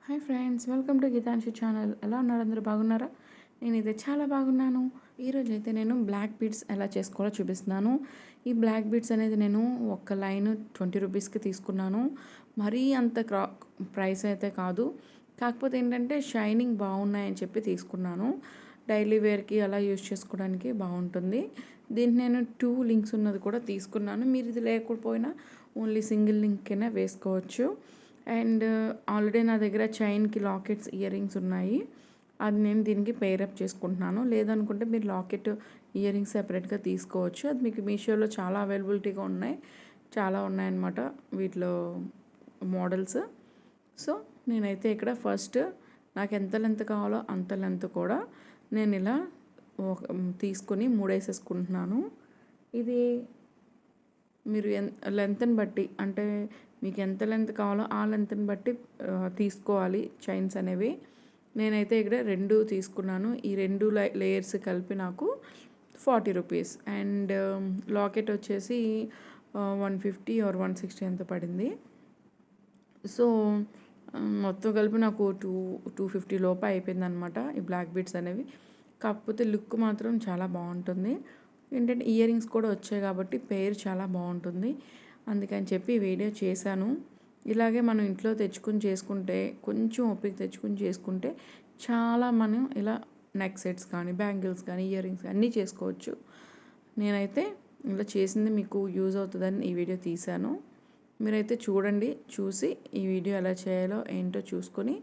Hi friends, welcome to Geetanshi channel. ఎలా ఉన్నారు? అందరూ బాగున్నారా? నేనైతే చాలా బాగున్నాను. ఈరోజు అయితే నేను బ్లాక్ బీడ్స్ ఎలా చేసుకోవాలో చూపిస్తున్నాను. ఈ బ్లాక్ బీడ్స్ అనేది నేను ఒక లైన్ 20 రూపీస్కి తీసుకున్నాను. మరీ అంత ప్రైస్ అయితే కాదు. కాకపోతే ఏంటంటే షైనింగ్ బాగున్నాయని చెప్పి తీసుకున్నాను. డైలీ వేర్కి అలా యూజ్ చేసుకోవడానికి బాగుంటుంది. దీనికి నేను 2 లింక్స్ ఉన్నది కూడా తీసుకున్నాను. మీరు ఇది లేకపోయినా ఓన్లీ సింగిల్ లింక్ అయినా వేసుకోవచ్చు. అండ్ ఆల్రెడీ నా దగ్గర చైన్కి లాకెట్స్ ఇయర్ రింగ్స్ ఉన్నాయి. అది నేను దీనికి పేరప్ చేసుకుంటున్నాను. లేదనుకుంటే మీరు లాకెట్ ఇయర్ రింగ్స్ సెపరేట్గా తీసుకోవచ్చు. అది మీకు మీషోలో చాలా అవైలబిలిటీగా ఉన్నాయి. చాలా ఉన్నాయన్నమాట వీటిలో మోడల్స్. సో నేనైతే ఇక్కడ ఫస్ట్ నాకు ఎంత లెంత్ కావాలో అంత లెంత్ కూడా నేను ఇలా తీసుకొని మూడేసేసుకుంటున్నాను. ఇది మీరు లెంత్ని బట్టి, అంటే మీకు ఎంత లెంత్ కావాలో ఆ లెంత్ని బట్టి తీసుకోవాలి చైన్స్ అనేవి. నేనైతే ఇక్కడ 2 తీసుకున్నాను. ఈ 2 లేయర్స్ కలిపి నాకు 40 రూపీస్. అండ్ లాకెట్ వచ్చేసి 150 ఆర్ 160 ఎంత పడింది. సో మొత్తం కలిపి నాకు 250 లోపు అయిపోయింది అనమాట ఈ బ్లాక్ బీడ్స్ అనేవి. కాకపోతే లుక్ మాత్రం చాలా బాగుంటుంది. ఏంటంటే ఇయర్ రింగ్స్ కూడా వచ్చాయి కాబట్టి పేరు చాలా బాగుంటుంది. అందుకని చెప్పి వీడియో చేశాను. ఇలాగే మనం ఇంట్లో తెచ్చుకుని చేసుకుంటే, కొంచెం ఓపిక తెచ్చుకుని చేసుకుంటే చాలా మనం ఇలా నెక్ సెట్స్ కానీ, బ్యాంగిల్స్ కానీ, ఇయర్ రింగ్స్ అన్నీ చేసుకోవచ్చు. నేనైతే ఇలా చేసింది మీకు యూజ్ అవుతుందని ఈ వీడియో తీశాను. మీరైతే చూడండి, చూసి ఈ వీడియో ఎలా చేయాలో ఏంటో చూసుకొని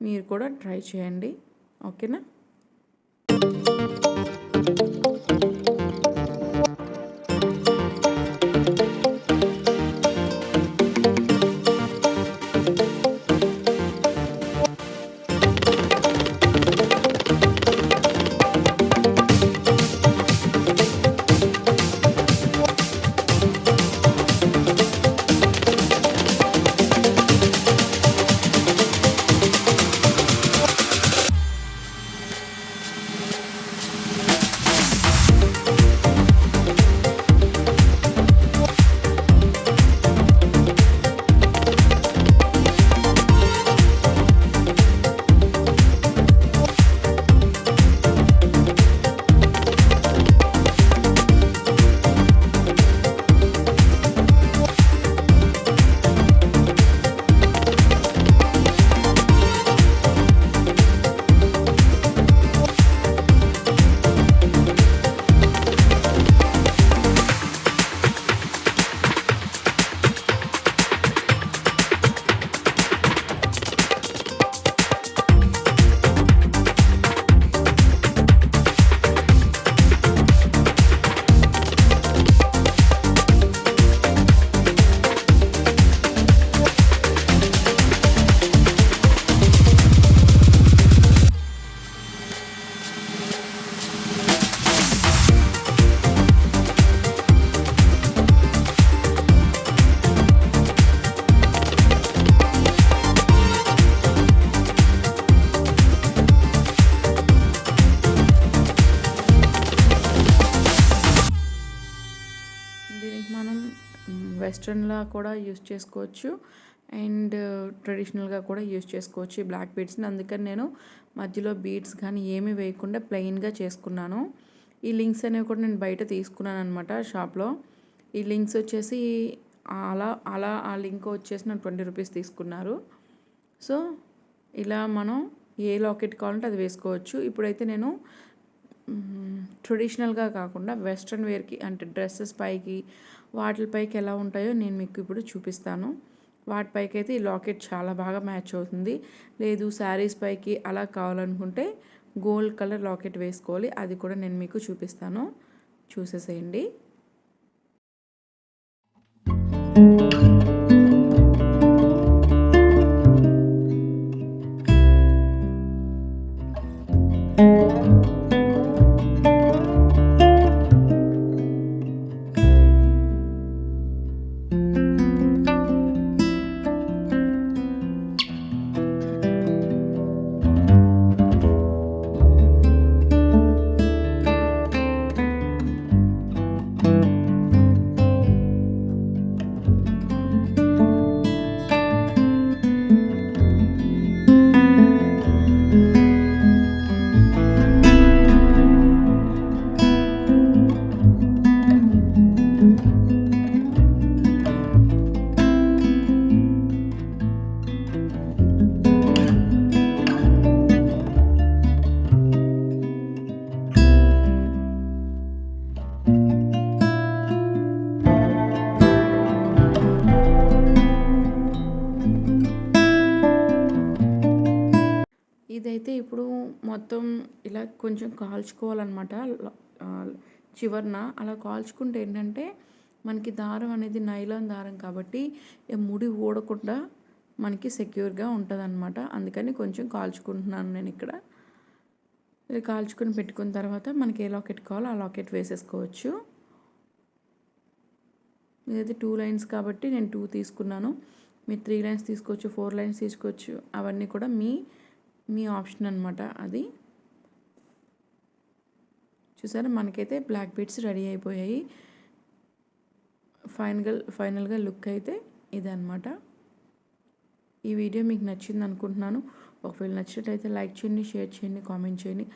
మీరు కూడా ట్రై చేయండి. ఓకేనా? దీనికి మనం వెస్ట్రన్లా కూడా యూస్ చేసుకోవచ్చు అండ్ ట్రెడిషనల్గా కూడా యూస్ చేసుకోవచ్చు ఈ బ్లాక్ బీడ్స్ని. అందుకని నేను మధ్యలో బీడ్స్ కానీ ఏమీ వేయకుండా ప్లెయిన్గా చేసుకున్నాను. ఈ లింక్స్ అనేవి కూడా నేను బయట తీసుకున్నాను అనమాట షాప్లో. ఈ లింక్స్ వచ్చేసి అలా అలా ఆ లింక్ వచ్చేసి నాకు 20 రూపీస్ తీసుకున్నారు. సో ఇలా మనం ఏ లాకెట్ కావాలంటే అది వేసుకోవచ్చు. ఇప్పుడైతే నేను ట్రెడిషనల్గా కాకుండా వెస్ట్రన్ వేర్కి, అంటే డ్రెస్సెస్ పైకి వాటిపైకి ఎలా ఉంటాయో నేను మీకు ఇప్పుడు చూపిస్తాను. వాటిపైకి అయితే ఈ లాకెట్ చాలా బాగా మ్యాచ్ అవుతుంది. లేదు శారీస్ పైకి అలా కావాలనుకుంటే గోల్డ్ కలర్ లాకెట్ వేసుకోవాలి. అది కూడా నేను మీకు చూపిస్తాను, చూసేసేయండి. ఇదైతే ఇప్పుడు మొత్తం ఇలా కొంచెం కాల్చుకోవాలన్నమాట. చివరన అలా కాల్చుకుంటే ఏంటంటే మనకి దారం అనేది నైలాన్ దారం కాబట్టి ముడి ఊడకుండా మనకి సెక్యూర్గా ఉంటుందన్నమాట. అందుకని కొంచెం కాల్చుకుంటున్నాను నేను ఇక్కడ. ఇది కాల్చుకొని పెట్టుకున్న తర్వాత మనకి ఏ లాకెట్ కావాలో ఆ లాకెట్ వేసేసుకోవచ్చు. ఇదైతే 2 లైన్స్ కాబట్టి నేను 2 తీసుకున్నాను. మీరు 3 లైన్స్ తీసుకోవచ్చు, 4 లైన్స్ తీసుకోవచ్చు. అవన్నీ కూడా మీ ఆప్షన్ అనమాట అది. చూసారా మనకైతే బ్లాక్ బీడ్స్ రెడీ అయిపోయాయి. ఫైనల్గా లుక్ అయితే ఇదన్నమాట. ఈ వీడియో మీకు నచ్చింది అనుకుంటున్నాను. ఒకవేళ నచ్చినట్లయితే లైక్ చేయండి, షేర్ చేయండి, కామెంట్ చేయండి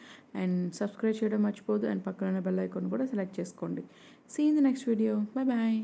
అండ్ సబ్స్క్రైబ్ చేయడం మర్చిపోదు. అండ్ పక్కన ఉన్న బెల్ ఐకాన్ కూడా సెలెక్ట్ చేసుకోండి. See in the next video. Bye bye.